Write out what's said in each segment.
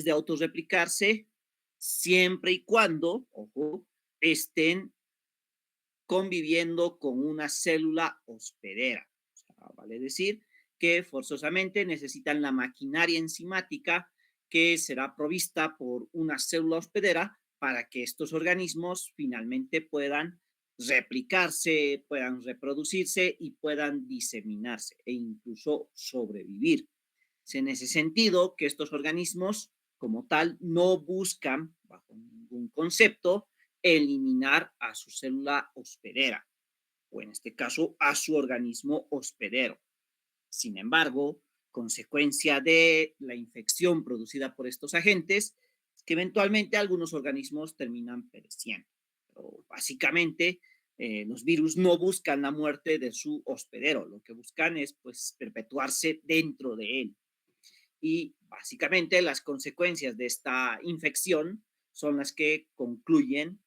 de autorreplicarse siempre y cuando, ojo, estén conviviendo con una célula hospedera. O sea, vale decir que forzosamente necesitan la maquinaria enzimática que será provista por una célula hospedera para que estos organismos finalmente puedan replicarse, puedan reproducirse y puedan diseminarse e incluso sobrevivir. Es en ese sentido que estos organismos, como tal, no buscan, bajo ningún concepto, eliminar a su célula hospedera, o en este caso, a su organismo hospedero. Sin embargo, consecuencia de la infección producida por estos agentes, es que eventualmente algunos organismos terminan pereciendo. Pero básicamente, los virus no buscan la muerte de su hospedero, lo que buscan es pues perpetuarse dentro de él. Y básicamente las consecuencias de esta infección son las que concluyen,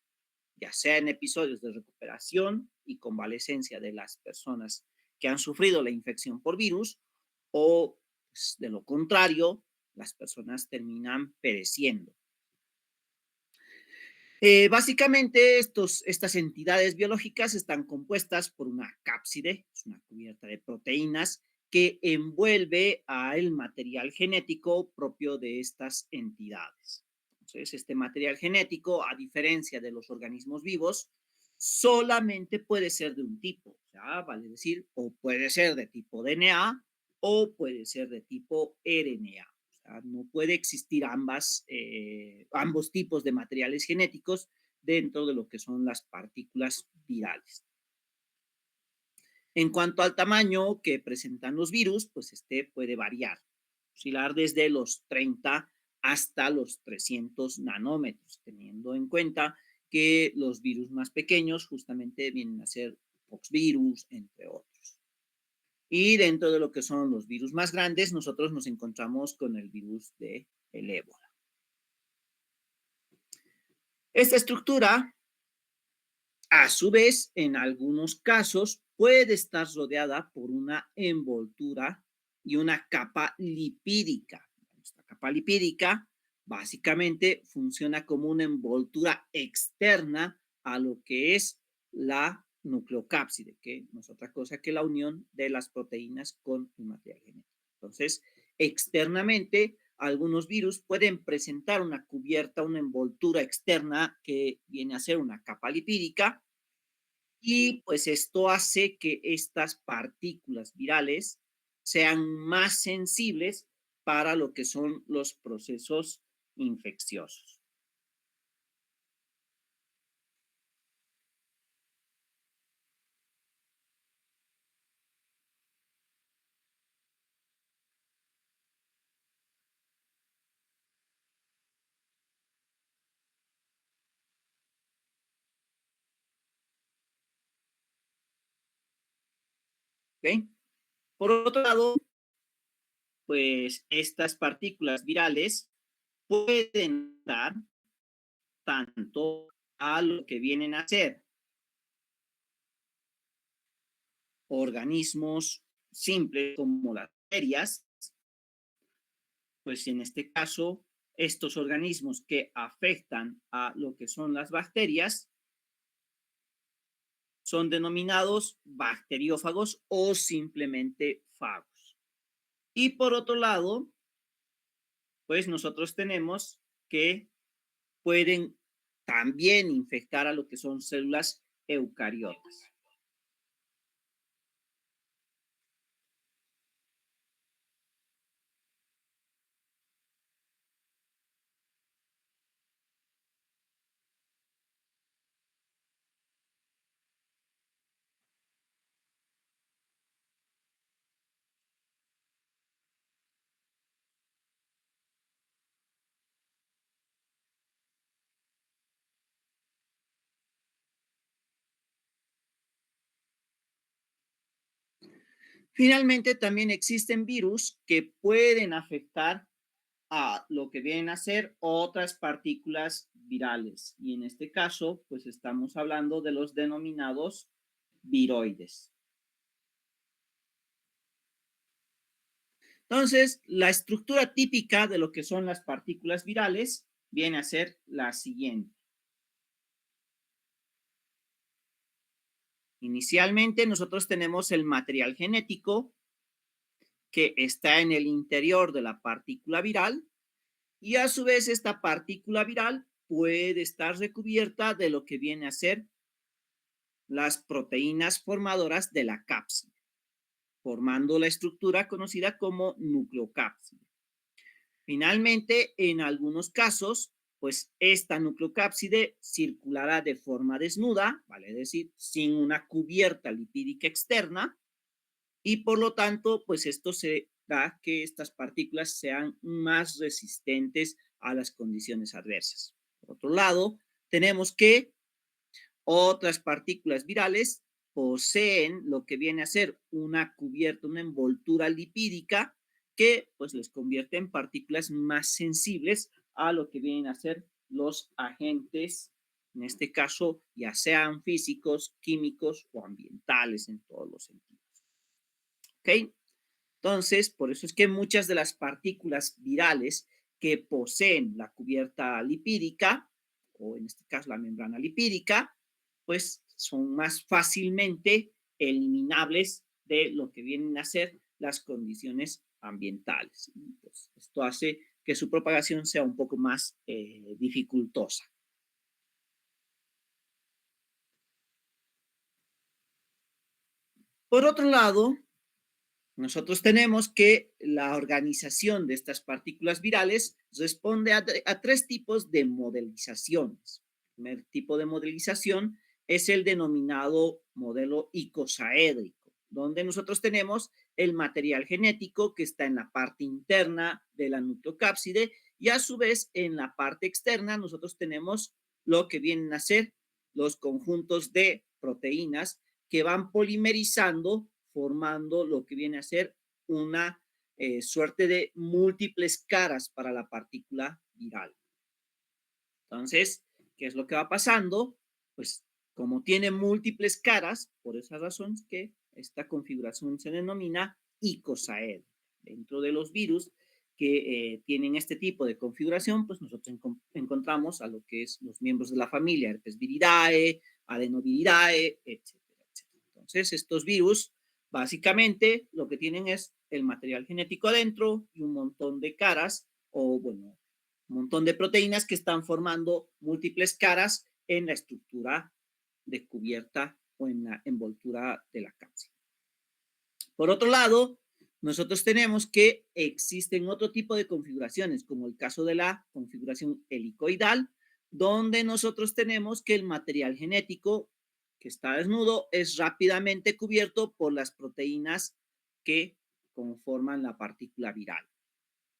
ya sea en episodios de recuperación y convalecencia de las personas que han sufrido la infección por virus, o pues, de lo contrario, las personas terminan pereciendo. Básicamente, estas entidades biológicas están compuestas por una cápside, es una cubierta de proteínas que envuelve al material genético propio de estas entidades. Entonces, este material genético, a diferencia de los organismos vivos, solamente puede ser de un tipo, o sea, vale decir, o puede ser de tipo DNA o puede ser de tipo RNA. No puede existir ambos tipos de materiales genéticos dentro de lo que son las partículas virales. En cuanto al tamaño que presentan los virus, pues este puede variar, oscilar desde los 30 hasta los 300 nanómetros, teniendo en cuenta que los virus más pequeños justamente vienen a ser poxvirus, entre otros. Y dentro de lo que son los virus más grandes, nosotros nos encontramos con el virus del ébola. Esta estructura, a su vez, en algunos casos, puede estar rodeada por una envoltura y una capa lipídica. Esta capa lipídica básicamente funciona como una envoltura externa a lo que es la nucleocápside, que no es otra cosa que la unión de las proteínas con el material genético. Entonces, externamente, algunos virus pueden presentar una cubierta, una envoltura externa que viene a ser una capa lipídica, y pues esto hace que estas partículas virales sean más sensibles para lo que son los procesos infecciosos. ¿Ok? Por otro lado, pues estas partículas virales pueden dar tanto a lo que vienen a ser organismos simples como las bacterias, pues en este caso, estos organismos que afectan a lo que son las bacterias son denominados bacteriófagos o simplemente fagos. Y por otro lado, pues nosotros tenemos que pueden también infectar a lo que son células eucariotas. Finalmente, también existen virus que pueden afectar a lo que vienen a ser otras partículas virales. Y en este caso, pues estamos hablando de los denominados viroides. Entonces, la estructura típica de lo que son las partículas virales viene a ser la siguiente. Inicialmente, nosotros tenemos el material genético que está en el interior de la partícula viral y a su vez esta partícula viral puede estar recubierta de lo que viene a ser las proteínas formadoras de la cápside, formando la estructura conocida como nucleocápside. Finalmente, en algunos casos, pues esta nucleocápside circulará de forma desnuda, vale decir, sin una cubierta lipídica externa, y por lo tanto, pues esto se da que estas partículas sean más resistentes a las condiciones adversas. Por otro lado, tenemos que otras partículas virales poseen lo que viene a ser una cubierta, una envoltura lipídica que pues les convierte en partículas más sensibles a lo que vienen a ser los agentes, en este caso ya sean físicos, químicos o ambientales en todos los sentidos. ¿Ok? Entonces, por eso es que muchas de las partículas virales que poseen la cubierta lipídica, o en este caso la membrana lipídica, pues son más fácilmente eliminables de lo que vienen a ser las condiciones ambientales. Pues esto hace que su propagación sea un poco más dificultosa. Por otro lado, nosotros tenemos que la organización de estas partículas virales responde a tres tipos de modelizaciones. El primer tipo de modelización es el denominado modelo icosaédrico, donde nosotros tenemos el material genético que está en la parte interna de la nucleocápside y a su vez en la parte externa nosotros tenemos lo que vienen a ser los conjuntos de proteínas que van polimerizando formando lo que viene a ser una suerte de múltiples caras para la partícula viral. Entonces, ¿qué es lo que va pasando? Pues como tiene múltiples caras, por esa razón es que esta configuración se denomina icosaed. Dentro de los virus que tienen este tipo de configuración, pues nosotros encontramos a lo que es los miembros de la familia Herpesviridae, Adenoviridae, etcétera, etcétera. Entonces, estos virus básicamente lo que tienen es el material genético adentro y un montón de caras o, bueno, un montón de proteínas que están formando múltiples caras en la estructura de cubierta o en la envoltura de la cápsula. Por otro lado, nosotros tenemos que existen otro tipo de configuraciones, como el caso de la configuración helicoidal, donde nosotros tenemos que el material genético que está desnudo es rápidamente cubierto por las proteínas que conforman la partícula viral.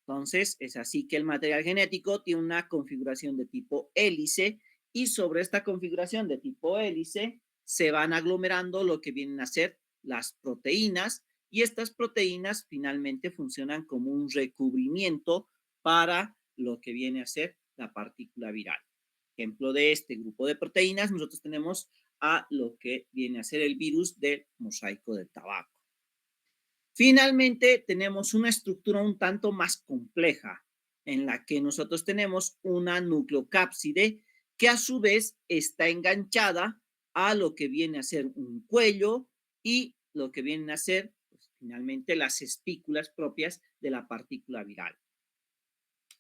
Entonces, es así que el material genético tiene una configuración de tipo hélice y sobre esta configuración de tipo hélice se van aglomerando lo que vienen a ser las proteínas y estas proteínas finalmente funcionan como un recubrimiento para lo que viene a ser la partícula viral. Ejemplo de este grupo de proteínas, nosotros tenemos a lo que viene a ser el virus del mosaico del tabaco. Finalmente, tenemos una estructura un tanto más compleja en la que nosotros tenemos una nucleocápside que a su vez está enganchada a lo que viene a ser un cuello y lo que vienen a ser pues, finalmente las espículas propias de la partícula viral.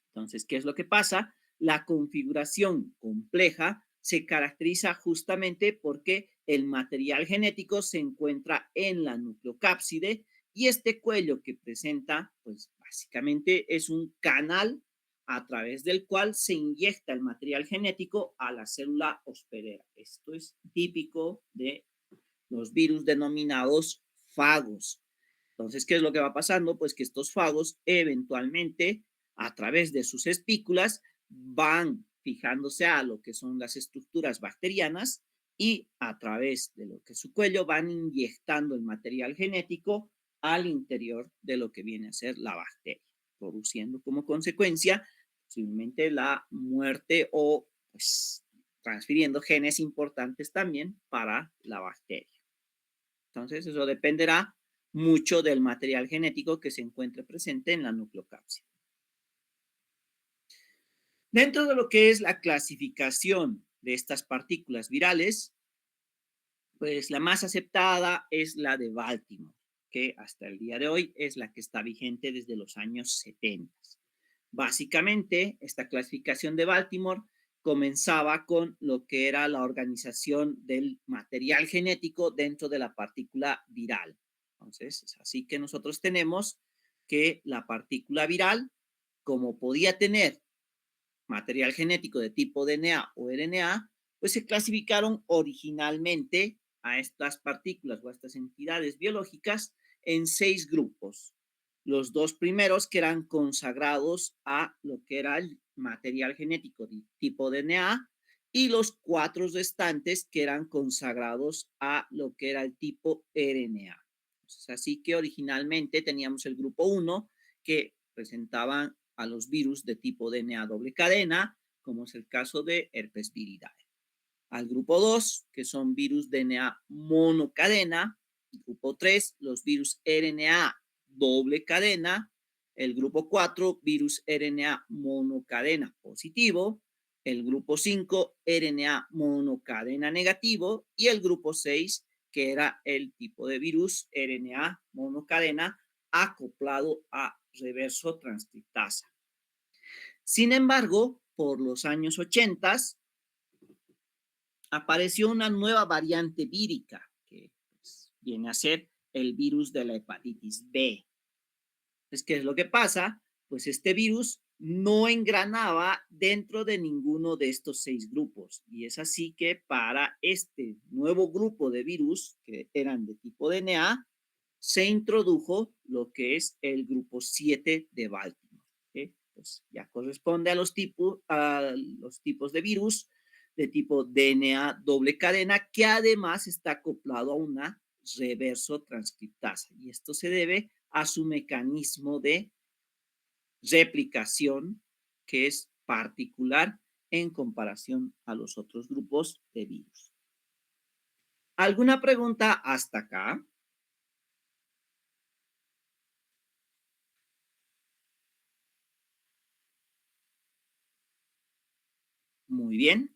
Entonces, ¿qué es lo que pasa? La configuración compleja se caracteriza justamente porque el material genético se encuentra en la nucleocápside y este cuello que presenta, pues básicamente es un canal a través del cual se inyecta el material genético a la célula hospedera. Esto es típico de los virus denominados fagos. Entonces, ¿qué es lo que va pasando? Pues que estos fagos eventualmente, a través de sus espículas, van fijándose a lo que son las estructuras bacterianas y a través de lo que es su cuello van inyectando el material genético al interior de lo que viene a ser la bacteria, produciendo como consecuencia posiblemente la muerte o pues transfiriendo genes importantes también para la bacteria. Entonces, eso dependerá mucho del material genético que se encuentre presente en la nucleocápsida. Dentro de lo que es la clasificación de estas partículas virales, pues la más aceptada es la de Baltimore, que hasta el día de hoy es la que está vigente desde los años 70. Básicamente, esta clasificación de Baltimore comenzaba con lo que era la organización del material genético dentro de la partícula viral. Entonces, es así que nosotros tenemos que la partícula viral, como podía tener material genético de tipo DNA o RNA, pues se clasificaron originalmente a estas partículas o a estas entidades biológicas en 6 grupos. Los 2 primeros que eran consagrados a lo que era el material genético de tipo DNA y los 4 restantes que eran consagrados a lo que era el tipo RNA. Entonces, así que originalmente teníamos el grupo 1 que presentaban a los virus de tipo DNA doble cadena, como es el caso de herpes viridae. Al grupo 2, que son virus DNA monocadena. Grupo 3, los virus RNA doble cadena. El grupo 4, virus RNA monocadena positivo. El grupo 5, RNA monocadena negativo. Y el grupo 6, que era el tipo de virus RNA monocadena acoplado a reverso transcriptasa. Sin embargo, por los años 80 apareció una nueva variante vírica que pues, viene a ser el virus de la hepatitis B. Entonces, ¿qué es lo que pasa? Pues este virus no engranaba dentro de ninguno de estos 6 grupos. Y es así que para este nuevo grupo de virus, que eran de tipo DNA, se introdujo lo que es el grupo 7 de Baltimore. Pues ya corresponde a los tipos de virus de tipo DNA doble cadena, que además está acoplado a una reverso transcriptasa. Y esto se debe a su mecanismo de replicación, que es particular en comparación a los otros grupos de virus. ¿Alguna pregunta hasta acá? Muy bien.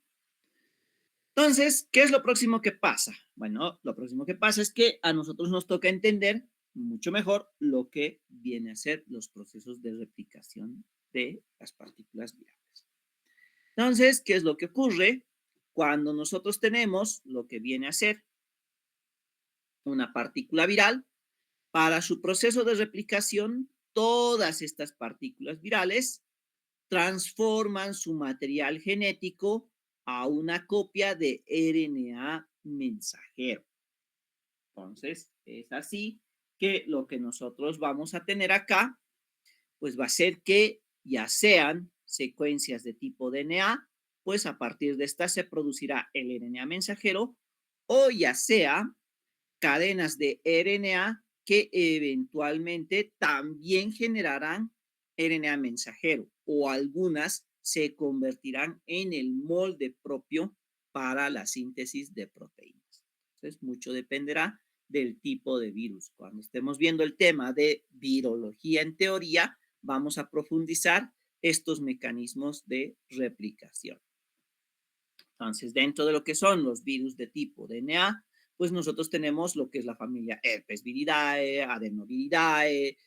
Entonces, ¿qué es lo próximo que pasa? Bueno, lo próximo que pasa es que a nosotros nos toca entender mucho mejor lo que viene a ser los procesos de replicación de las partículas virales. Entonces, ¿qué es lo que ocurre cuando nosotros tenemos lo que viene a ser una partícula viral? Para su proceso de replicación, todas estas partículas virales transforman su material genético a una copia de RNA mensajero. Entonces, es así que lo que nosotros vamos a tener acá, pues va a ser que ya sean secuencias de tipo DNA, pues a partir de esta se producirá el RNA mensajero, o ya sea cadenas de RNA que eventualmente también generarán RNA mensajero o algunas se convertirán en el molde propio para la síntesis de proteínas. Entonces, mucho dependerá del tipo de virus. Cuando estemos viendo el tema de virología en teoría, vamos a profundizar estos mecanismos de replicación. Entonces, dentro de lo que son los virus de tipo DNA, pues nosotros tenemos lo que es la familia herpes viridae, adenoviridae,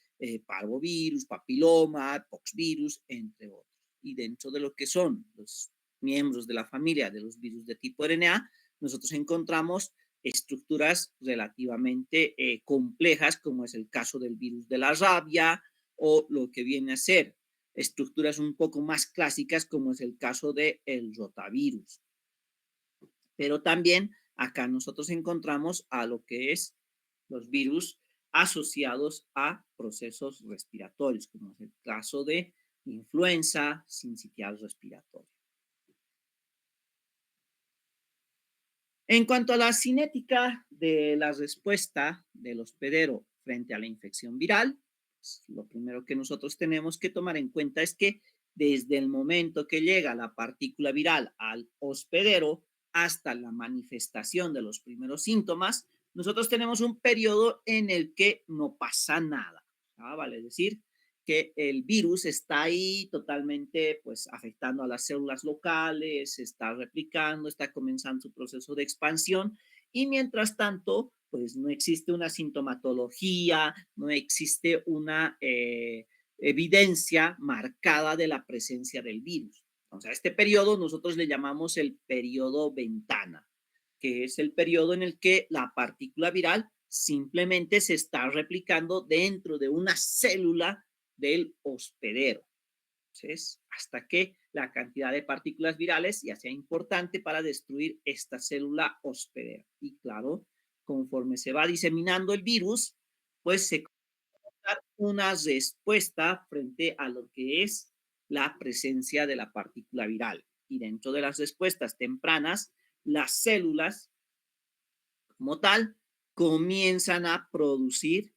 parvovirus, papiloma, poxvirus, entre otros. Y dentro de lo que son los miembros de la familia de los virus de tipo RNA, nosotros encontramos estructuras relativamente complejas, como es el caso del virus de la rabia o lo que viene a ser estructuras un poco más clásicas, como es el caso del rotavirus. Pero también acá nosotros encontramos a lo que es los virus asociados a procesos respiratorios, como es el caso de influenza sincitial respiratoria. En cuanto a la cinética de la respuesta del hospedero frente a la infección viral, pues, lo primero que nosotros tenemos que tomar en cuenta es que desde el momento que llega la partícula viral al hospedero hasta la manifestación de los primeros síntomas, nosotros tenemos un periodo en el que no pasa nada, ¿vale? Es decir, que el virus está ahí totalmente, pues, afectando a las células locales, se está replicando, está comenzando su proceso de expansión y mientras tanto, pues, no existe una sintomatología, no existe una evidencia marcada de la presencia del virus. Entonces, a este periodo nosotros le llamamos el periodo ventana, que es el periodo en el que la partícula viral simplemente se está replicando dentro de una célula del hospedero. Entonces, hasta que la cantidad de partículas virales ya sea importante para destruir esta célula hospedera. Y claro, conforme se va diseminando el virus, pues se dar una respuesta frente a lo que es la presencia de la partícula viral. Y dentro de las respuestas tempranas, las células como tal comienzan a producir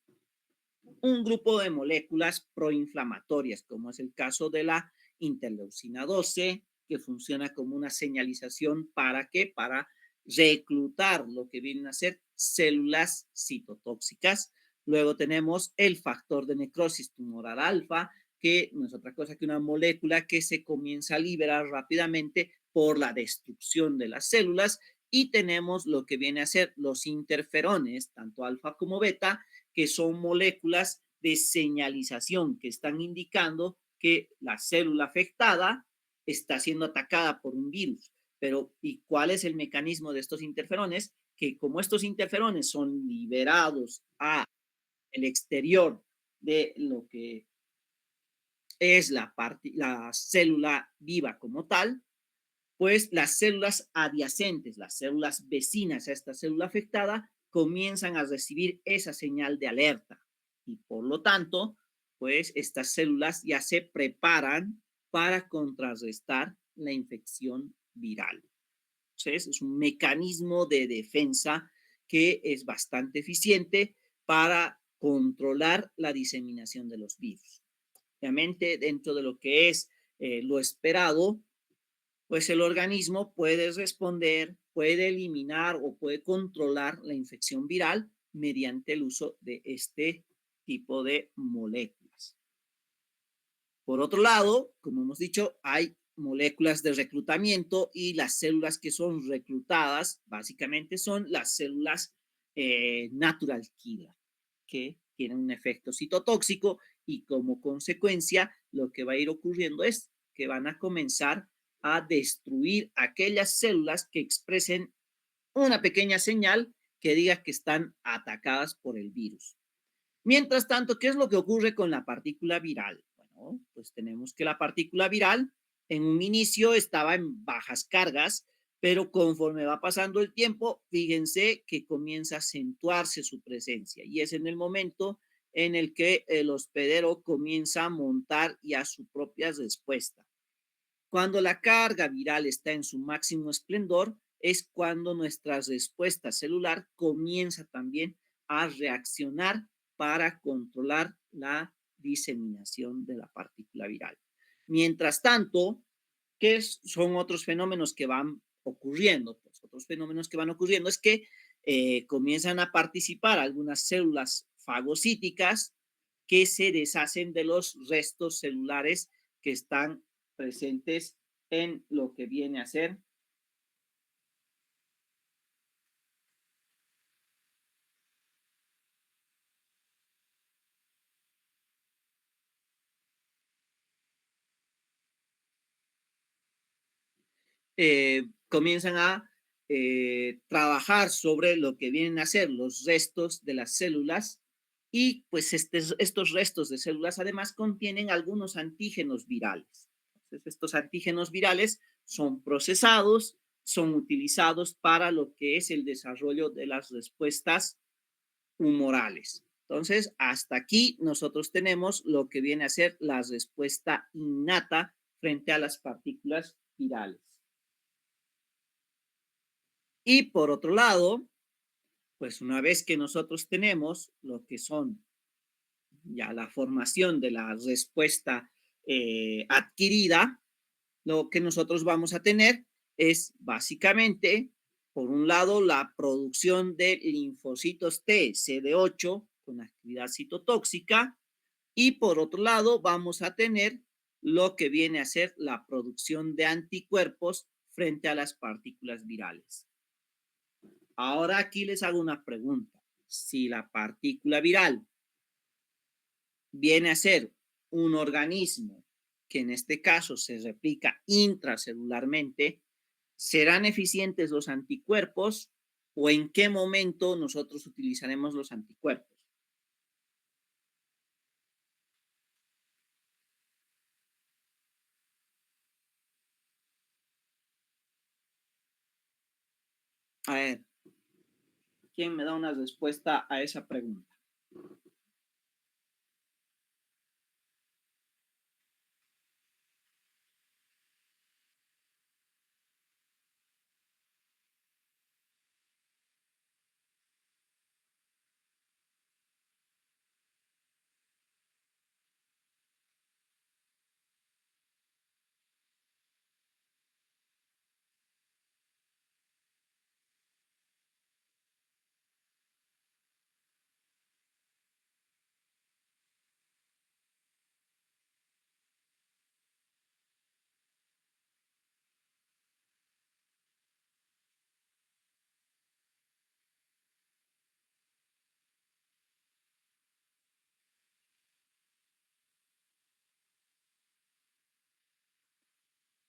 un grupo de moléculas proinflamatorias, como es el caso de la interleucina 12, que funciona como una señalización para qué, para reclutar lo que vienen a ser células citotóxicas. Luego tenemos el factor de necrosis tumoral alfa, que no es otra cosa que una molécula que se comienza a liberar rápidamente por la destrucción de las células. Y tenemos lo que viene a ser los interferones, tanto alfa como beta, que son moléculas de señalización que están indicando que la célula afectada está siendo atacada por un virus. Pero, ¿y cuál es el mecanismo de estos interferones? Que como estos interferones son liberados a el exterior de lo que es la célula viva como tal, pues las células adyacentes, las células vecinas a esta célula afectada, comienzan a recibir esa señal de alerta y por lo tanto, pues estas células ya se preparan para contrarrestar la infección viral. Entonces, es un mecanismo de defensa que es bastante eficiente para controlar la diseminación de los virus. Obviamente, dentro de lo que es lo esperado, pues el organismo puede responder, puede eliminar o puede controlar la infección viral mediante el uso de este tipo de moléculas. Por otro lado, como hemos dicho, hay moléculas de reclutamiento y las células que son reclutadas básicamente son las células natural killer, que tienen un efecto citotóxico y como consecuencia lo que va a ir ocurriendo es que van a comenzar a destruir aquellas células que expresen una pequeña señal que diga que están atacadas por el virus. Mientras tanto, ¿qué es lo que ocurre con la partícula viral? Bueno, pues tenemos que la partícula viral en un inicio estaba en bajas cargas, pero conforme va pasando el tiempo, fíjense que comienza a acentuarse su presencia y es en el momento en el que el hospedero comienza a montar ya su propia respuesta. Cuando la carga viral está en su máximo esplendor, es cuando nuestra respuesta celular comienza también a reaccionar para controlar la diseminación de la partícula viral. Mientras tanto, ¿qué son otros fenómenos que van ocurriendo? Pues otros fenómenos que van ocurriendo es que comienzan a participar algunas células fagocíticas que se deshacen de los restos celulares que están presentes en lo que viene a ser comienzan a trabajar sobre lo que vienen a ser los restos de las células y pues estos restos de células además contienen algunos antígenos virales. Entonces, estos antígenos virales son procesados, son utilizados para lo que es el desarrollo de las respuestas humorales. Entonces, hasta aquí nosotros tenemos lo que viene a ser la respuesta innata frente a las partículas virales. Y por otro lado, pues una vez que nosotros tenemos lo que son ya la formación de la respuesta adquirida, lo que nosotros vamos a tener es básicamente por un lado, la producción de linfocitos T, CD8, con actividad citotóxica, y por otro lado, vamos a tener lo que viene a ser la producción de anticuerpos frente a las partículas virales. Ahora aquí les hago una pregunta. Si la partícula viral viene a ser un organismo que en este caso se replica intracelularmente, ¿serán eficientes los anticuerpos o en qué momento nosotros utilizaremos los anticuerpos? A ver, ¿quién me da una respuesta a esa pregunta?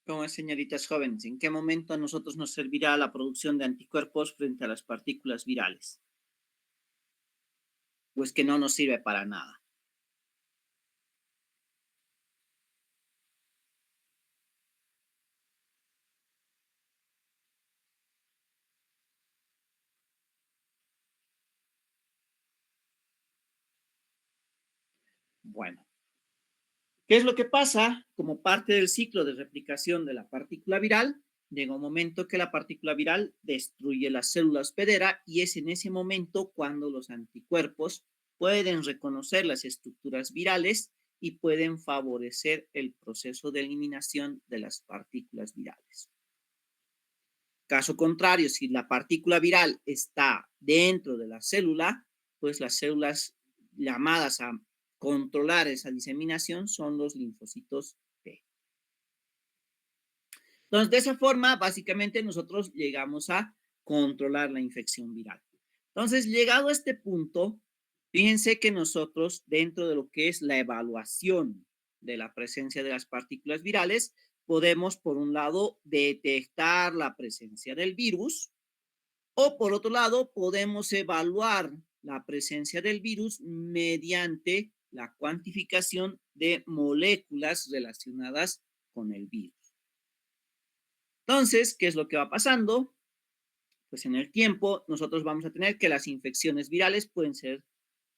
¿Cómo es, señoritas jóvenes? ¿En qué momento a nosotros nos servirá la producción de anticuerpos frente a las partículas virales? Pues que no nos sirve para nada. Bueno, ¿qué es lo que pasa? Como parte del ciclo de replicación de la partícula viral, llega un momento que la partícula viral destruye la célula hospedera y es en ese momento cuando los anticuerpos pueden reconocer las estructuras virales y pueden favorecer el proceso de eliminación de las partículas virales. Caso contrario, si la partícula viral está dentro de la célula, pues las células llamadas a controlar esa diseminación son los linfocitos T. Entonces, de esa forma, básicamente nosotros llegamos a controlar la infección viral. Entonces, llegado a este punto, fíjense que nosotros, dentro de lo que es la evaluación de la presencia de las partículas virales, podemos, por un lado, detectar la presencia del virus, o por otro lado, podemos evaluar la presencia del virus mediante la cuantificación de moléculas relacionadas con el virus. Entonces, ¿qué es lo que va pasando? Pues en el tiempo nosotros vamos a tener que las infecciones virales pueden ser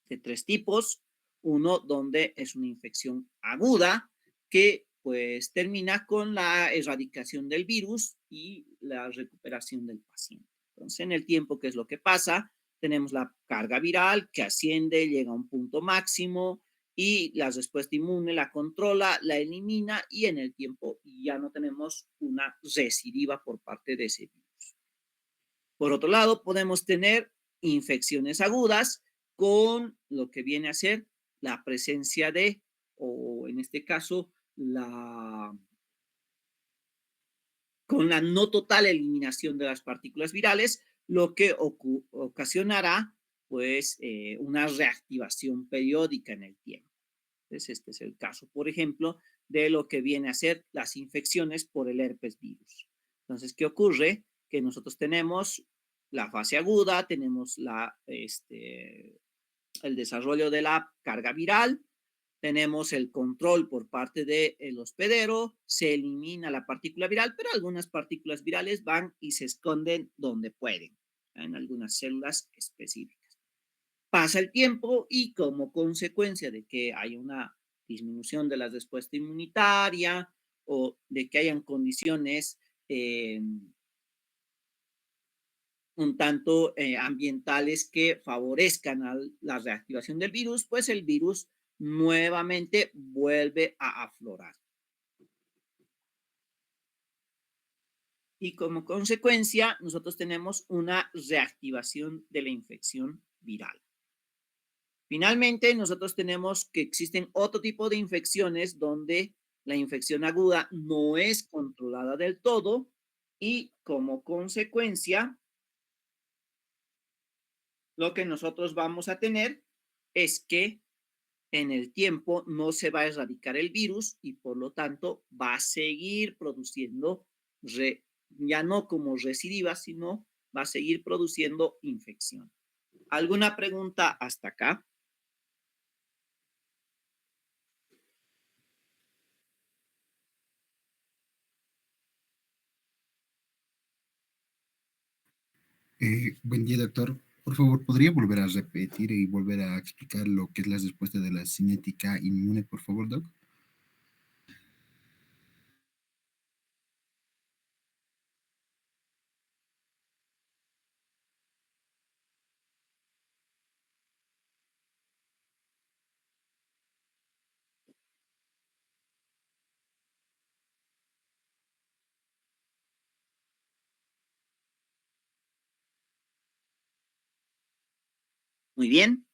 de tres tipos. Uno donde es una infección aguda que pues termina con la erradicación del virus y la recuperación del paciente. Entonces, en el tiempo, ¿qué es lo que pasa? Tenemos la carga viral que asciende, llega a un punto máximo y la respuesta inmune la controla, la elimina y en el tiempo ya no tenemos una recidiva por parte de ese virus. Por otro lado, podemos tener infecciones agudas con lo que viene a ser la presencia de, o en este caso, con la no total eliminación de las partículas virales, lo que ocasionará pues una reactivación periódica en el tiempo. Entonces, este es el caso, por ejemplo, de lo que viene a ser las infecciones por el herpes virus. Entonces, ¿qué ocurre? Que nosotros tenemos la fase aguda, tenemos el desarrollo de la carga viral, tenemos el control por parte del hospedero, se elimina la partícula viral, pero algunas partículas virales van y se esconden donde pueden, en algunas células específicas. Pasa el tiempo y como consecuencia de que hay una disminución de la respuesta inmunitaria o de que hayan condiciones eh, un tanto ambientales que favorezcan a la reactivación del virus, pues el virus nuevamente vuelve a aflorar. y como consecuencia nosotros tenemos una reactivación de la infección viral. Finalmente, nosotros tenemos que existen otro tipo de infecciones donde la infección aguda no es controlada del todo y como consecuencia, lo que nosotros vamos a tener es que en el tiempo no se va a erradicar el virus y por lo tanto va a seguir produciendo, ya no como recidiva, sino va a seguir produciendo infección. ¿Alguna pregunta hasta acá? Buen día, doctor. Por favor, ¿podría volver a repetir y volver a explicar lo que es la respuesta de la cinética inmune, por favor, doc? Muy bien.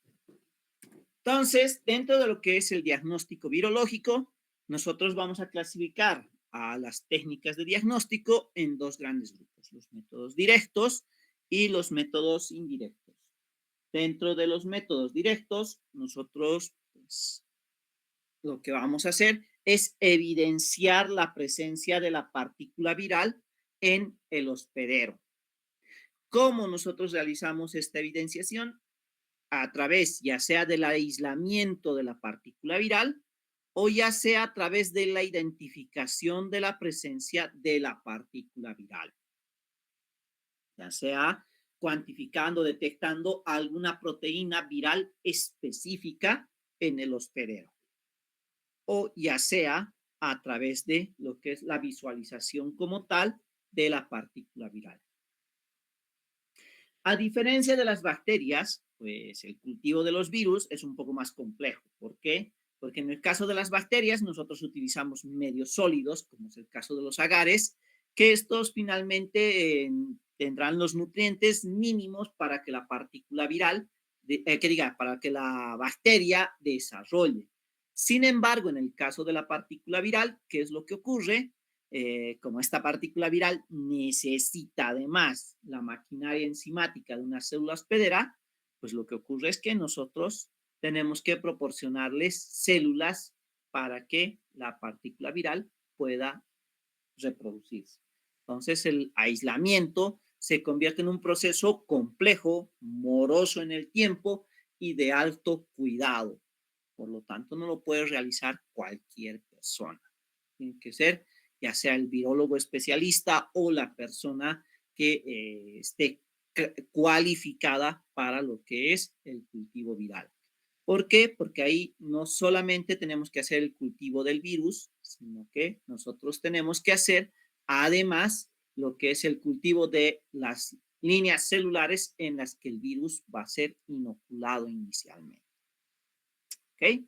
Entonces, dentro de lo que es el diagnóstico virológico, nosotros vamos a clasificar a las técnicas de diagnóstico en dos grandes grupos, los métodos directos y los métodos indirectos. Dentro de los métodos directos, nosotros pues, lo que vamos a hacer es evidenciar la presencia de la partícula viral en el hospedero. ¿Cómo nosotros realizamos esta evidenciación? A través ya sea del aislamiento de la partícula viral o ya sea a través de la identificación de la presencia de la partícula viral, ya sea cuantificando, detectando alguna proteína viral específica en el hospedero o ya sea a través de lo que es la visualización como tal de la partícula viral. A diferencia de las bacterias, pues el cultivo de los virus es un poco más complejo. ¿Por qué? Porque en el caso de las bacterias nosotros utilizamos medios sólidos, como es el caso de los agares, que estos finalmente tendrán los nutrientes mínimos para que la partícula viral, para que la bacteria desarrolle. Sin embargo, en el caso de la partícula viral, ¿qué es lo que ocurre? Como esta partícula viral necesita además la maquinaria enzimática de una célula hospedera, pues lo que ocurre es que nosotros tenemos que proporcionarles células para que la partícula viral pueda reproducirse. Entonces el aislamiento se convierte en un proceso complejo, moroso en el tiempo y de alto cuidado. Por lo tanto, no lo puede realizar cualquier persona. Tiene que ser ya sea el virólogo especialista o la persona que esté cualificada para lo que es el cultivo viral. ¿Por qué? Porque ahí no solamente tenemos que hacer el cultivo del virus, sino que nosotros tenemos que hacer además lo que es el cultivo de las líneas celulares en las que el virus va a ser inoculado inicialmente. ¿Ok?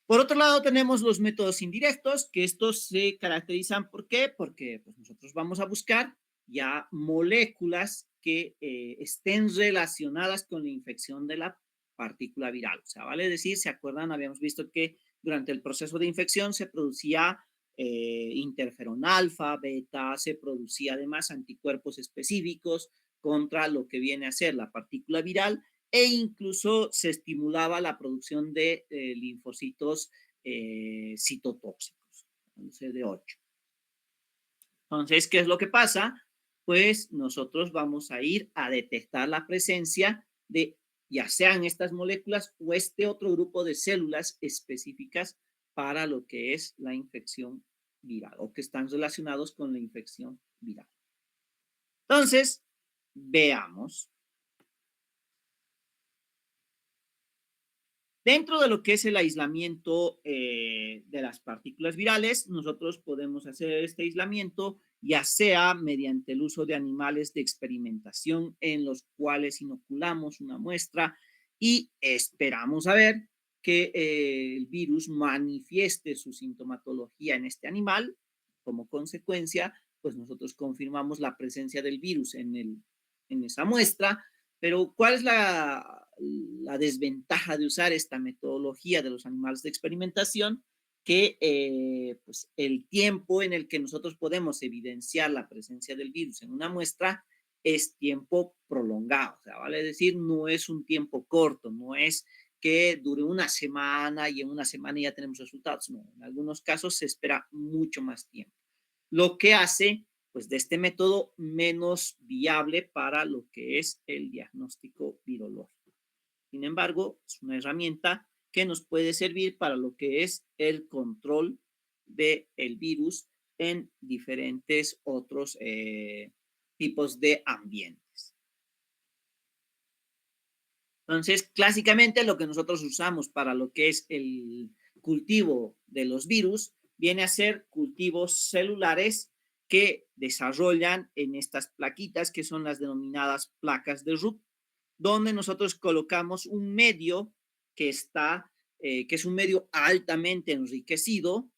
Por otro lado, tenemos los métodos indirectos, que estos se caracterizan, ¿por qué? Porque pues, nosotros vamos a buscar ya moléculas que estén relacionadas con la infección de la partícula viral. O sea, vale decir, ¿se acuerdan? Habíamos visto que durante el proceso de infección se producía interferón alfa, beta, se producía además anticuerpos específicos contra lo que viene a ser la partícula viral e incluso se estimulaba la producción de linfocitos citotóxicos, CD8. Entonces, ¿qué es lo que pasa? Pues nosotros vamos a ir a detectar la presencia de ya sean estas moléculas o este otro grupo de células específicas para lo que es la infección viral o que están relacionados con la infección viral. Entonces, veamos. Dentro de lo que es el aislamiento de las partículas virales, nosotros podemos hacer este aislamiento ya sea mediante el uso de animales de experimentación en los cuales inoculamos una muestra y esperamos a ver que el virus manifieste su sintomatología en este animal. Como consecuencia, pues nosotros confirmamos la presencia del virus en esa muestra. Pero ¿cuál es la desventaja de usar esta metodología de los animales de experimentación? Que pues el tiempo en el que nosotros podemos evidenciar la presencia del virus en una muestra es tiempo prolongado, o sea, vale decir, no es un tiempo corto, no es que dure una semana y en una semana ya tenemos resultados, no, en algunos casos se espera mucho más tiempo, lo que hace pues de este método menos viable para lo que es el diagnóstico virológico. Sin embargo, es una herramienta que nos puede servir para lo que es el control del virus en diferentes otros tipos de ambientes. Entonces, clásicamente lo que nosotros usamos para lo que es el cultivo de los virus viene a ser cultivos celulares que desarrollan en estas plaquitas que son las denominadas placas de Roux, donde nosotros colocamos un medio que está, que es un medio altamente enriquecido,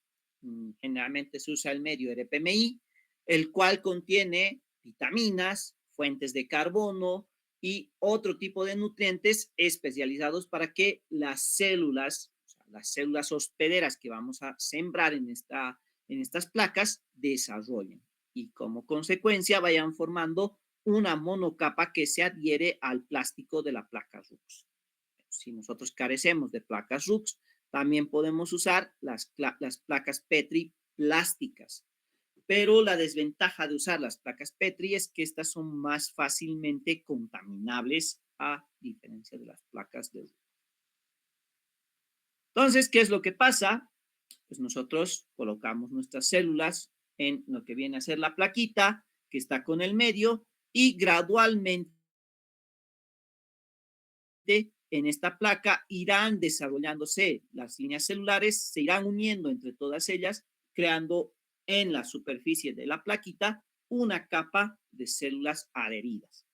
generalmente se usa el medio RPMI, el cual contiene vitaminas, fuentes de carbono y otro tipo de nutrientes especializados para que las células, o sea, las células hospederas que vamos a sembrar en estas placas, desarrollen y como consecuencia vayan formando una monocapa que se adhiere al plástico de la placa RUX. Si nosotros carecemos de placas RUX, también podemos usar las placas Petri plásticas. Pero la desventaja de usar las placas Petri es que estas son más fácilmente contaminables a diferencia de las placas de RUX. Entonces, ¿qué es lo que pasa? Pues nosotros colocamos nuestras células en lo que viene a ser la plaquita que está con el medio y gradualmente en esta placa irán desarrollándose las líneas celulares, se irán uniendo entre todas ellas, creando en la superficie de la plaquita una capa de células adheridas.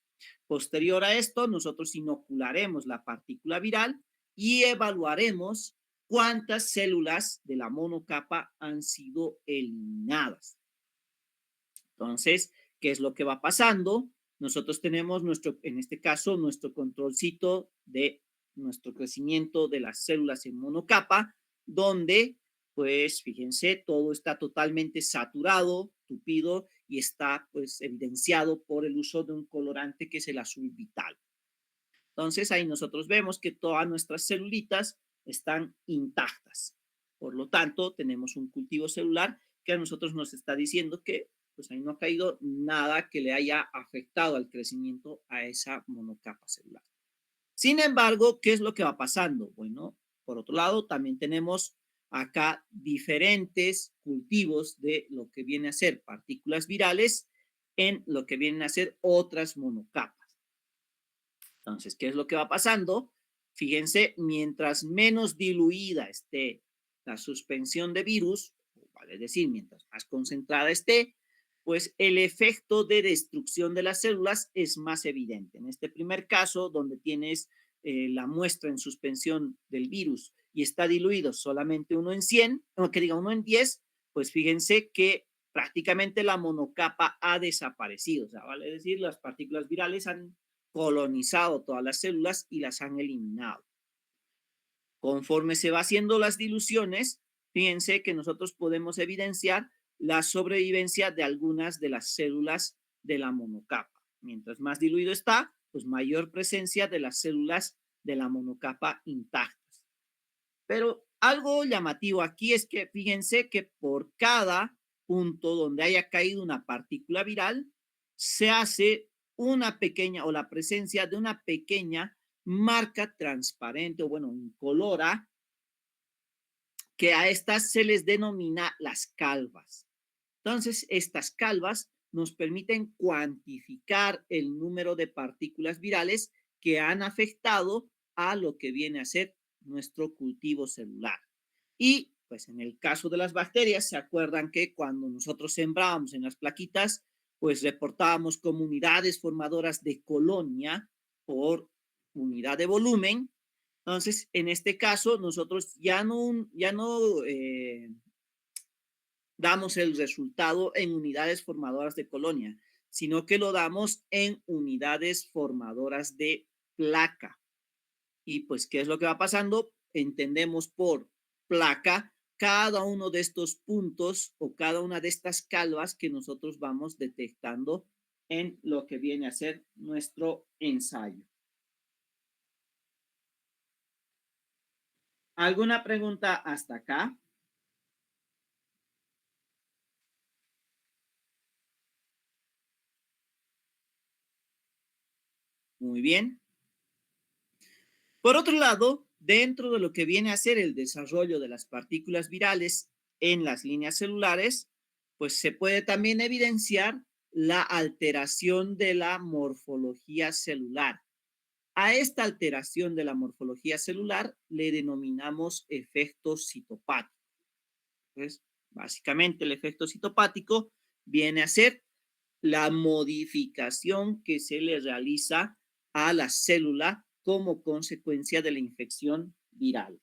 Posterior a esto, nosotros inocularemos la partícula viral y evaluaremos cuántas células de la monocapa han sido eliminadas. Entonces, ¿qué es lo que va pasando? Nosotros tenemos en este caso, nuestro controlcito de nuestro crecimiento de las células en monocapa, donde, pues, fíjense, todo está totalmente saturado, tupido y está, pues, evidenciado por el uso de un colorante que es el azul vital. Entonces, ahí nosotros vemos que todas nuestras celulitas están intactas. Por lo tanto, tenemos un cultivo celular que a nosotros nos está diciendo que pues ahí no ha caído nada que le haya afectado al crecimiento a esa monocapa celular. Sin embargo, ¿qué es lo que va pasando? Bueno, por otro lado, también tenemos acá diferentes cultivos de lo que viene a ser partículas virales en lo que vienen a ser otras monocapas. Entonces, ¿qué es lo que va pasando? Fíjense, mientras menos diluida esté la suspensión de virus, vale decir, mientras más concentrada esté, pues el efecto de destrucción de las células es más evidente. En este primer caso, donde tienes la muestra en suspensión del virus y está diluido solamente 1 en 100, no, que diga 1 en 10, pues fíjense que prácticamente la monocapa ha desaparecido. O sea, vale decir, las partículas virales han colonizado todas las células y las han eliminado. Conforme se va haciendo las diluciones, fíjense que nosotros podemos evidenciar la sobrevivencia de algunas de las células de la monocapa. Mientras más diluido está, pues mayor presencia de las células de la monocapa intactas. Pero algo llamativo aquí es que fíjense que por cada punto donde haya caído una partícula viral, se hace una pequeña o la presencia de una pequeña marca transparente o bueno, incolora, que a estas se les denomina las calvas. Entonces, estas calvas nos permiten cuantificar el número de partículas virales que han afectado a lo que viene a ser nuestro cultivo celular. Y pues en el caso de las bacterias, se acuerdan que cuando nosotros sembrábamos en las plaquitas, pues reportábamos comunidades formadoras de colonia por unidad de volumen. Entonces, en este caso, nosotros ya no damos el resultado en unidades formadoras de colonia, sino que lo damos en unidades formadoras de placa. Y pues, ¿qué es lo que va pasando? Entendemos por placa cada uno de estos puntos o cada una de estas calvas que nosotros vamos detectando en lo que viene a ser nuestro ensayo. ¿Alguna pregunta hasta acá? Muy bien. Por otro lado, dentro de lo que viene a ser el desarrollo de las partículas virales en las líneas celulares, pues se puede también evidenciar la alteración de la morfología celular. A esta alteración de la morfología celular le denominamos efecto citopático. Entonces, básicamente el efecto citopático viene a ser la modificación que se le realiza a la célula como consecuencia de la infección viral.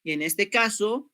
Y en este caso,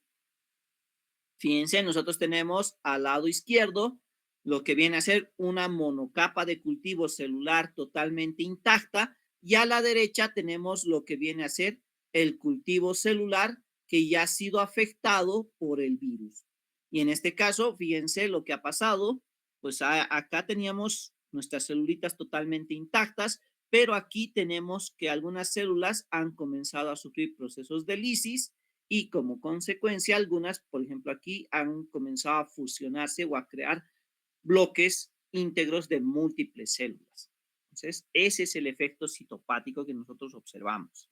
fíjense, nosotros tenemos al lado izquierdo lo que viene a ser una monocapa de cultivo celular totalmente intacta y a la derecha tenemos lo que viene a ser el cultivo celular que ya ha sido afectado por el virus. Y en este caso, fíjense lo que ha pasado, pues acá teníamos nuestras celulitas totalmente intactas, pero aquí tenemos que algunas células han comenzado a sufrir procesos de lisis y como consecuencia algunas, por ejemplo aquí, han comenzado a fusionarse o a crear bloques íntegros de múltiples células. Entonces, ese es el efecto citopático que nosotros observamos.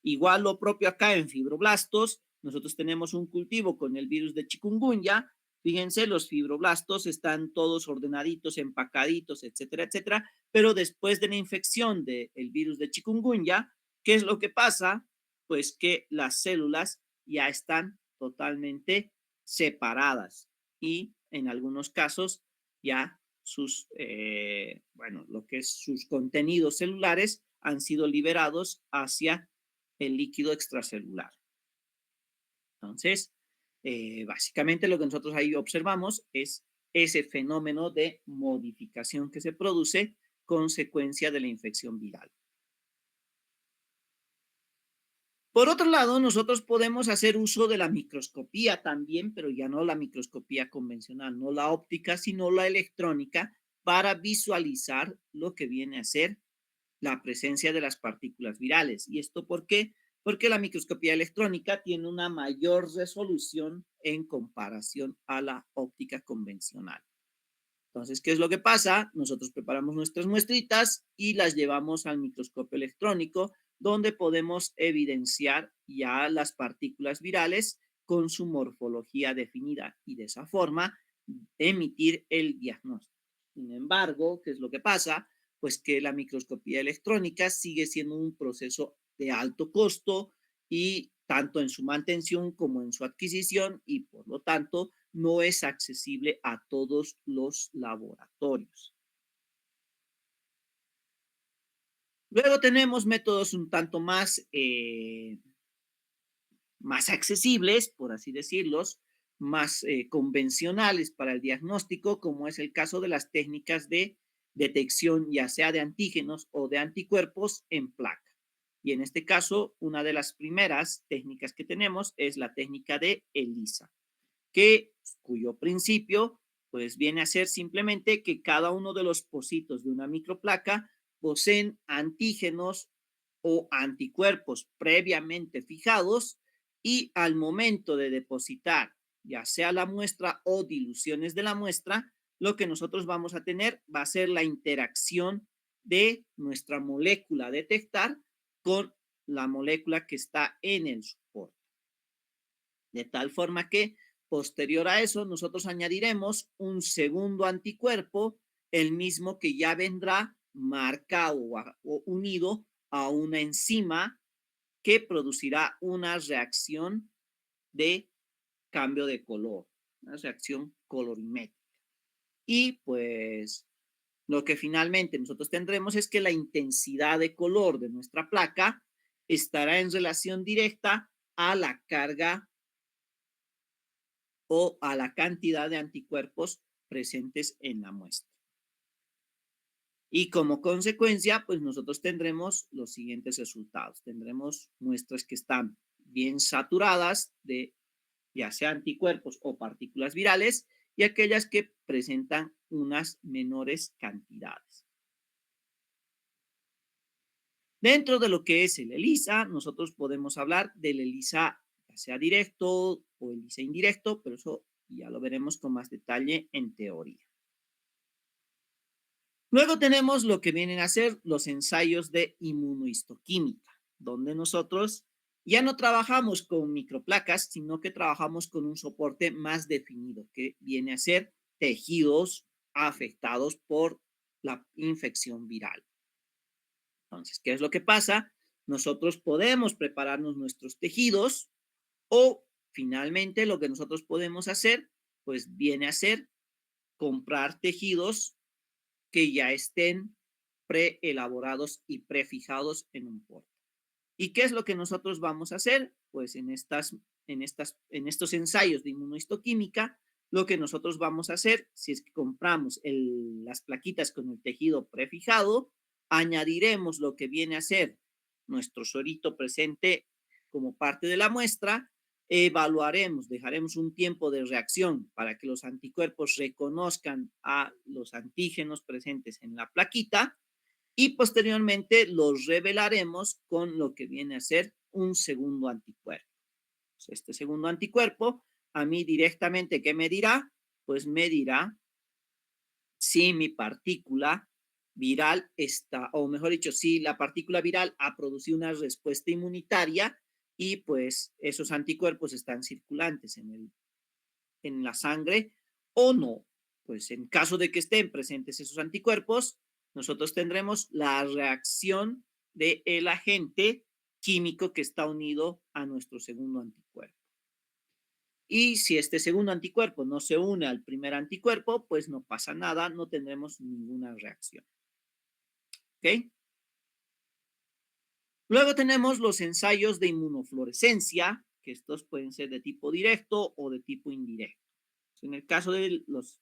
Igual lo propio acá en fibroblastos, nosotros tenemos un cultivo con el virus de chikungunya. Fíjense, los fibroblastos están todos ordenaditos, empacaditos, etcétera, etcétera, pero después de la infección del virus de chikungunya, ¿qué es lo que pasa? Pues que las células ya están totalmente separadas y en algunos casos ya bueno, lo que es sus contenidos celulares han sido liberados hacia el líquido extracelular. Entonces, básicamente lo que nosotros ahí observamos es ese fenómeno de modificación que se produce consecuencia de la infección viral. Por otro lado, nosotros podemos hacer uso de la microscopía también, pero ya no la microscopía convencional, no la óptica, sino la electrónica, para visualizar lo que viene a ser la presencia de las partículas virales. ¿Y esto por qué? Porque la microscopía electrónica tiene una mayor resolución en comparación a la óptica convencional. Entonces, ¿qué es lo que pasa? Nosotros preparamos nuestras muestritas y las llevamos al microscopio electrónico, donde podemos evidenciar ya las partículas virales con su morfología definida y de esa forma emitir el diagnóstico. Sin embargo, ¿qué es lo que pasa? Pues que la microscopía electrónica sigue siendo un proceso de alto costo y tanto en su mantención como en su adquisición y por lo tanto no es accesible a todos los laboratorios. Luego tenemos métodos un tanto más accesibles, por así decirlos, más convencionales para el diagnóstico, como es el caso de las técnicas de detección, ya sea de antígenos o de anticuerpos en placa. Y en este caso, una de las primeras técnicas que tenemos es la técnica de ELISA, cuyo principio pues viene a ser simplemente que cada uno de los pocitos de una microplaca poseen antígenos o anticuerpos previamente fijados y al momento de depositar ya sea la muestra o diluciones de la muestra, lo que nosotros vamos a tener va a ser la interacción de nuestra molécula a detectar con la molécula que está en el soporte. De tal forma que posterior a eso nosotros añadiremos un segundo anticuerpo, el mismo que ya vendrá marcado o unido a una enzima que producirá una reacción de cambio de color, una reacción colorimétrica. Y pues lo que finalmente nosotros tendremos es que la intensidad de color de nuestra placa estará en relación directa a la carga o a la cantidad de anticuerpos presentes en la muestra. Y como consecuencia, pues nosotros tendremos los siguientes resultados. Tendremos muestras que están bien saturadas de ya sea anticuerpos o partículas virales y aquellas que presentan unas menores cantidades. Dentro de lo que es el ELISA, nosotros podemos hablar del ELISA ya sea directo o ELISA indirecto, pero eso ya lo veremos con más detalle en teoría. Luego tenemos lo que vienen a ser los ensayos de inmunohistoquímica, donde nosotros ya no trabajamos con microplacas, sino que trabajamos con un soporte más definido, que viene a ser tejidos afectados por la infección viral. Entonces, ¿qué es lo que pasa? Nosotros podemos prepararnos nuestros tejidos o finalmente lo que nosotros podemos hacer, pues viene a ser comprar tejidos que ya estén preelaborados y prefijados en un porta. ¿Y qué es lo que nosotros vamos a hacer? Pues en estos ensayos de inmunohistoquímica, lo que nosotros vamos a hacer, si es que compramos las plaquitas con el tejido prefijado, añadiremos lo que viene a ser nuestro suerito presente como parte de la muestra, evaluaremos, dejaremos un tiempo de reacción para que los anticuerpos reconozcan a los antígenos presentes en la plaquita y posteriormente los revelaremos con lo que viene a ser un segundo anticuerpo. Este segundo anticuerpo a mí directamente, ¿qué me dirá? Pues me dirá si mi partícula viral está, o mejor dicho, si la partícula viral ha producido una respuesta inmunitaria y pues esos anticuerpos están circulantes en la sangre o no. Pues en caso de que estén presentes esos anticuerpos, nosotros tendremos la reacción del agente químico que está unido a nuestro segundo anticuerpo. Y si este segundo anticuerpo no se une al primer anticuerpo, pues no pasa nada, no tendremos ninguna reacción. ¿Ok? Luego tenemos los ensayos de inmunofluorescencia, que estos pueden ser de tipo directo o de tipo indirecto. En el caso de los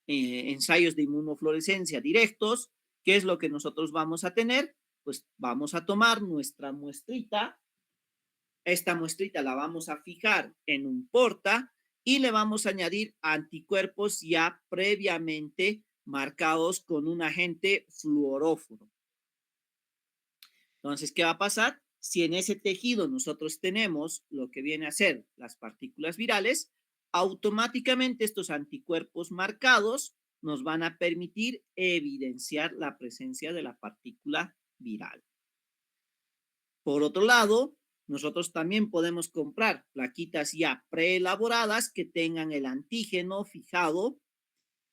ensayos de inmunofluorescencia directos, ¿qué es lo que nosotros vamos a tener? Pues vamos a tomar nuestra muestrita, esta muestrita la vamos a fijar en un porta y le vamos a añadir anticuerpos ya previamente marcados con un agente fluoróforo. Entonces, ¿qué va a pasar? Si en ese tejido nosotros tenemos lo que viene a ser las partículas virales, automáticamente estos anticuerpos marcados nos van a permitir evidenciar la presencia de la partícula viral. Por otro lado, nosotros también podemos comprar plaquitas ya preelaboradas que tengan el antígeno fijado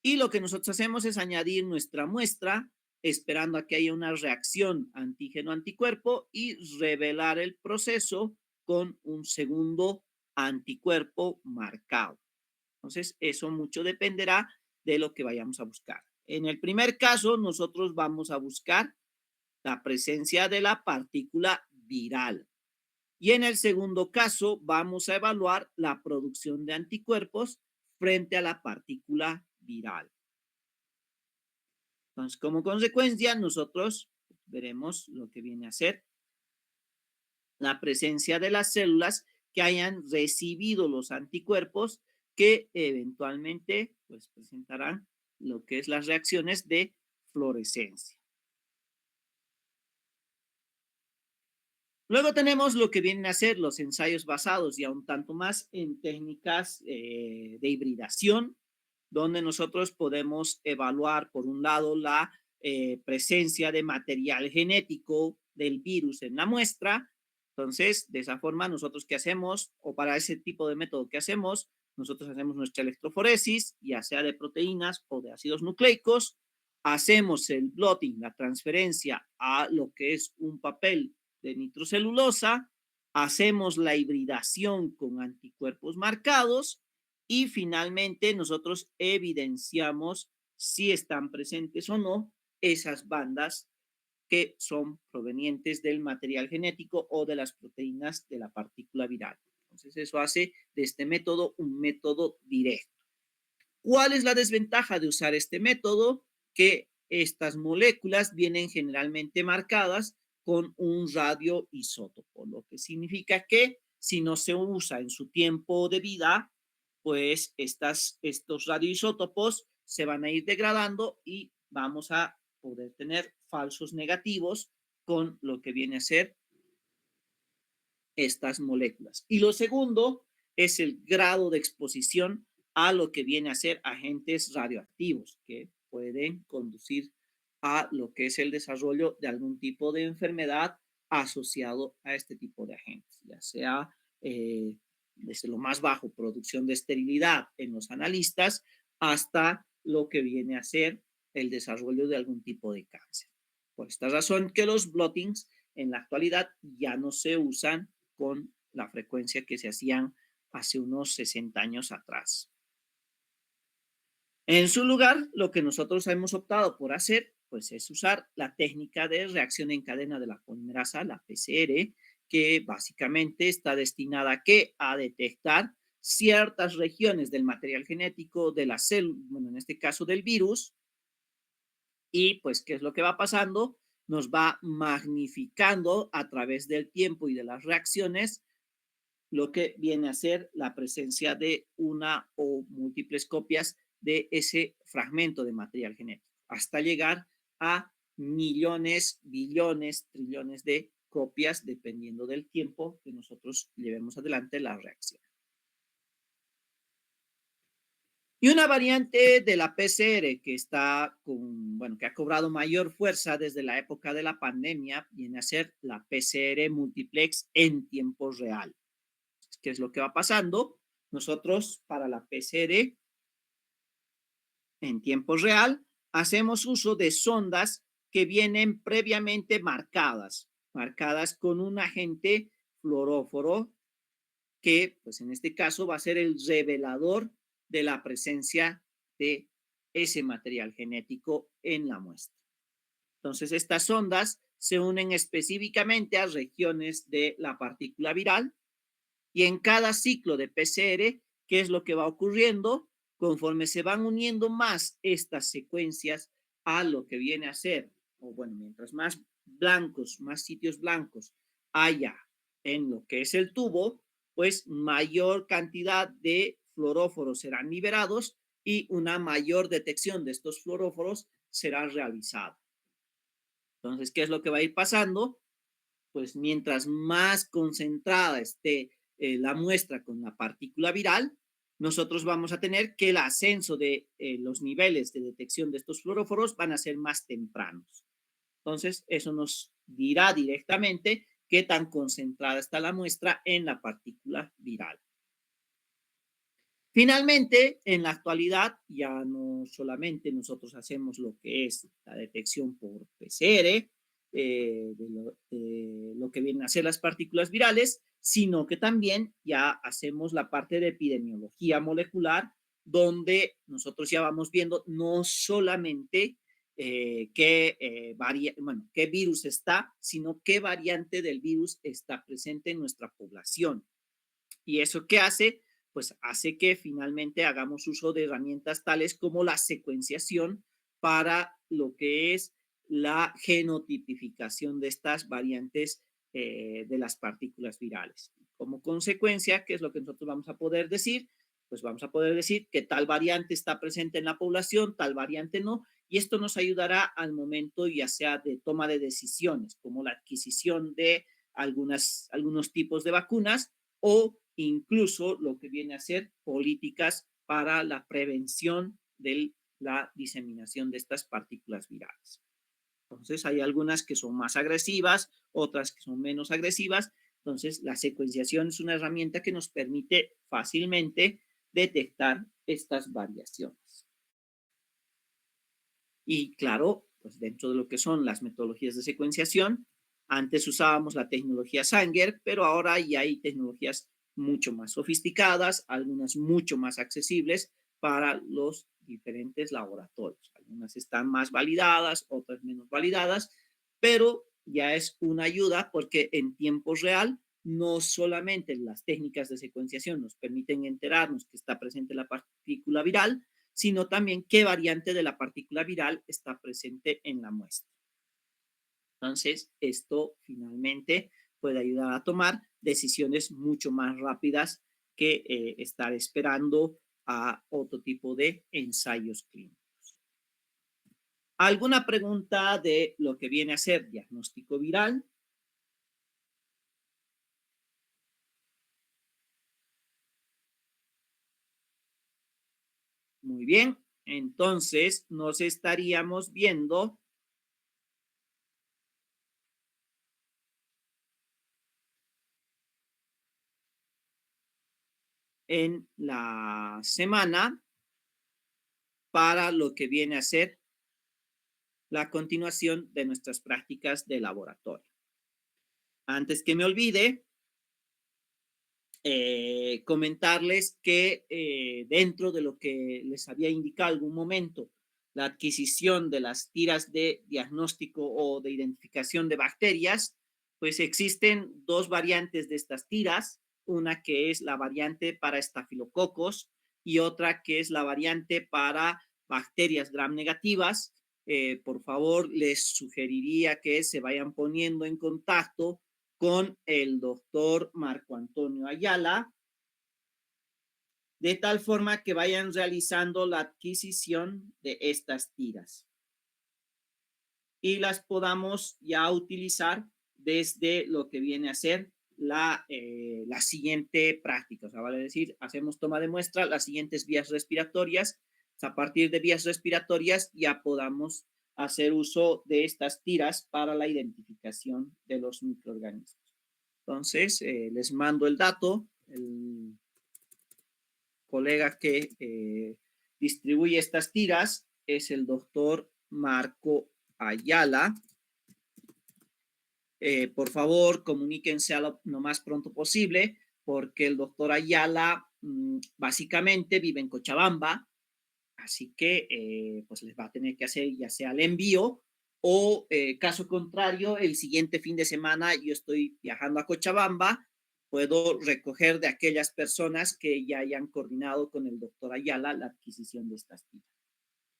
y lo que nosotros hacemos es añadir nuestra muestra esperando a que haya una reacción antígeno-anticuerpo y revelar el proceso con un segundo anticuerpo marcado. Entonces, eso mucho dependerá de lo que vayamos a buscar. En el primer caso, nosotros vamos a buscar la presencia de la partícula viral. Y en el segundo caso, vamos a evaluar la producción de anticuerpos frente a la partícula viral. Entonces, como consecuencia, nosotros veremos lo que viene a ser la presencia de las células que hayan recibido los anticuerpos que eventualmente pues, presentarán lo que es las reacciones de fluorescencia. Luego tenemos lo que vienen a ser los ensayos basados ya un tanto más en técnicas de hibridación, donde nosotros podemos evaluar, por un lado, la presencia de material genético del virus en la muestra. Entonces, de esa forma, nosotros ¿qué hacemos? O para ese tipo de método que hacemos, nosotros hacemos nuestra electroforesis, ya sea de proteínas o de ácidos nucleicos, hacemos el blotting, la transferencia a lo que es un papel de nitrocelulosa, hacemos la hibridación con anticuerpos marcados y finalmente nosotros evidenciamos si están presentes o no esas bandas que son provenientes del material genético o de las proteínas de la partícula viral. Entonces, eso hace de este método un método directo. ¿Cuál es la desventaja de usar este método? Que estas moléculas vienen generalmente marcadas con un radioisótopo, lo que significa que si no se usa en su tiempo de vida, pues estos radioisótopos se van a ir degradando y vamos a poder tener falsos negativos con lo que viene a ser estas moléculas. Y lo segundo es el grado de exposición a lo que viene a ser agentes radioactivos que pueden conducir a lo que es el desarrollo de algún tipo de enfermedad asociado a este tipo de agentes, ya sea desde lo más bajo, producción de esterilidad en los analistas, hasta lo que viene a ser el desarrollo de algún tipo de cáncer. Por esta razón que los blottings en la actualidad ya no se usan con la frecuencia que se hacían hace unos 60 años atrás. En su lugar, lo que nosotros hemos optado por hacer, pues es usar la técnica de reacción en cadena de la polimerasa, la PCR, que básicamente está destinada a ¿qué? A detectar ciertas regiones del material genético de la célula, bueno, en este caso del virus, y pues, ¿qué es lo que va pasando? Nos va magnificando a través del tiempo y de las reacciones lo que viene a ser la presencia de una o múltiples copias de ese fragmento de material genético, hasta llegar a millones, billones, trillones de copias, dependiendo del tiempo que nosotros llevemos adelante la reacción. Y una variante de la PCR que está con, bueno, que ha cobrado mayor fuerza desde la época de la pandemia, viene a ser la PCR multiplex en tiempo real. ¿Qué es lo que va pasando? Nosotros para la PCR en tiempo real hacemos uso de sondas que vienen previamente marcadas con un agente fluoróforo que, pues en este caso, va a ser el revelador de la presencia de ese material genético en la muestra. Entonces, estas ondas se unen específicamente a regiones de la partícula viral y en cada ciclo de PCR, ¿qué es lo que va ocurriendo? Conforme se van uniendo más estas secuencias a lo que viene a ser, o bueno, mientras más blancos, más sitios blancos haya en lo que es el tubo, pues mayor cantidad de fluoróforos serán liberados y una mayor detección de estos fluoróforos será realizada. Entonces, ¿qué es lo que va a ir pasando? Pues mientras más concentrada esté la muestra con la partícula viral, nosotros vamos a tener que el ascenso de los niveles de detección de estos fluoróforos van a ser más tempranos. Entonces, eso nos dirá directamente qué tan concentrada está la muestra en la partícula viral. Finalmente, en la actualidad, ya no solamente nosotros hacemos lo que es la detección por PCR, de lo que vienen a ser las partículas virales, sino que también ya hacemos la parte de epidemiología molecular, donde nosotros ya vamos viendo no solamente qué virus está, sino qué variante del virus está presente en nuestra población. ¿Y eso qué hace? Pues hace que finalmente hagamos uso de herramientas tales como la secuenciación para lo que es la genotipificación de estas variantes de las partículas virales. Como consecuencia, ¿qué es lo que nosotros vamos a poder decir? Pues vamos a poder decir que tal variante está presente en la población, tal variante no, y esto nos ayudará al momento ya sea de toma de decisiones, como la adquisición de algunos tipos de vacunas o incluso lo que viene a ser políticas para la prevención de la diseminación de estas partículas virales. Entonces, hay algunas que son más agresivas, otras que son menos agresivas. Entonces, la secuenciación es una herramienta que nos permite fácilmente detectar estas variaciones. Y claro, pues dentro de lo que son las metodologías de secuenciación, antes usábamos la tecnología Sanger, pero ahora ya hay tecnologías mucho más sofisticadas, algunas mucho más accesibles para los diferentes laboratorios. Algunas están más validadas, otras menos validadas, pero ya es una ayuda porque en tiempo real no solamente las técnicas de secuenciación nos permiten enterarnos que está presente la partícula viral, sino también qué variante de la partícula viral está presente en la muestra. Entonces, esto finalmente puede ayudar a tomar decisiones mucho más rápidas que estar esperando a otro tipo de ensayos clínicos. ¿Alguna pregunta de lo que viene a ser diagnóstico viral? Muy bien, entonces nos estaríamos viendo en la semana para lo que viene a ser la continuación de nuestras prácticas de laboratorio. Antes que me olvide, comentarles que dentro de lo que les había indicado algún momento, la adquisición de las tiras de diagnóstico o de identificación de bacterias, pues existen dos variantes de estas tiras, una que es la variante para estafilococos y otra que es la variante para bacterias gram negativas. Por favor, les sugeriría que se vayan poniendo en contacto con el doctor Marco Antonio Ayala, de tal forma que vayan realizando la adquisición de estas tiras y las podamos ya utilizar desde lo que viene a ser la siguiente práctica. O sea, vale decir, hacemos toma de muestra, las siguientes vías respiratorias, a partir de vías respiratorias ya podamos hacer uso de estas tiras para la identificación de los microorganismos. Entonces, les mando el dato, el colega que distribuye estas tiras es el doctor Marco Ayala. Por favor, comuníquense a lo más pronto posible, porque el doctor Ayala básicamente vive en Cochabamba, así que pues les va a tener que hacer ya sea el envío o caso contrario, el siguiente fin de semana yo estoy viajando a Cochabamba, puedo recoger de aquellas personas que ya hayan coordinado con el doctor Ayala la adquisición de estas tiras.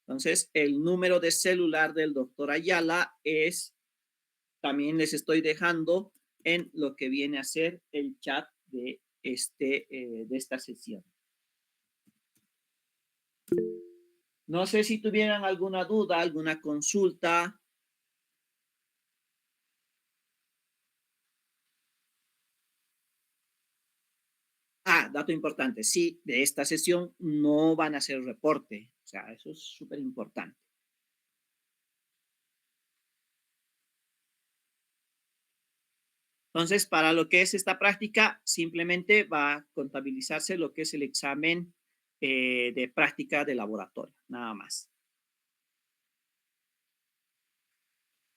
Entonces, el número de celular del doctor Ayala es, también les estoy dejando en lo que viene a ser el chat de, de esta sesión. No sé si tuvieran alguna duda, alguna consulta. Ah, dato importante, sí, de esta sesión no van a hacer reporte, o sea, eso es súper importante. Entonces, para lo que es esta práctica, simplemente va a contabilizarse lo que es el examen de práctica de laboratorio, nada más.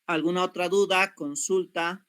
¿Alguna otra duda, consulta?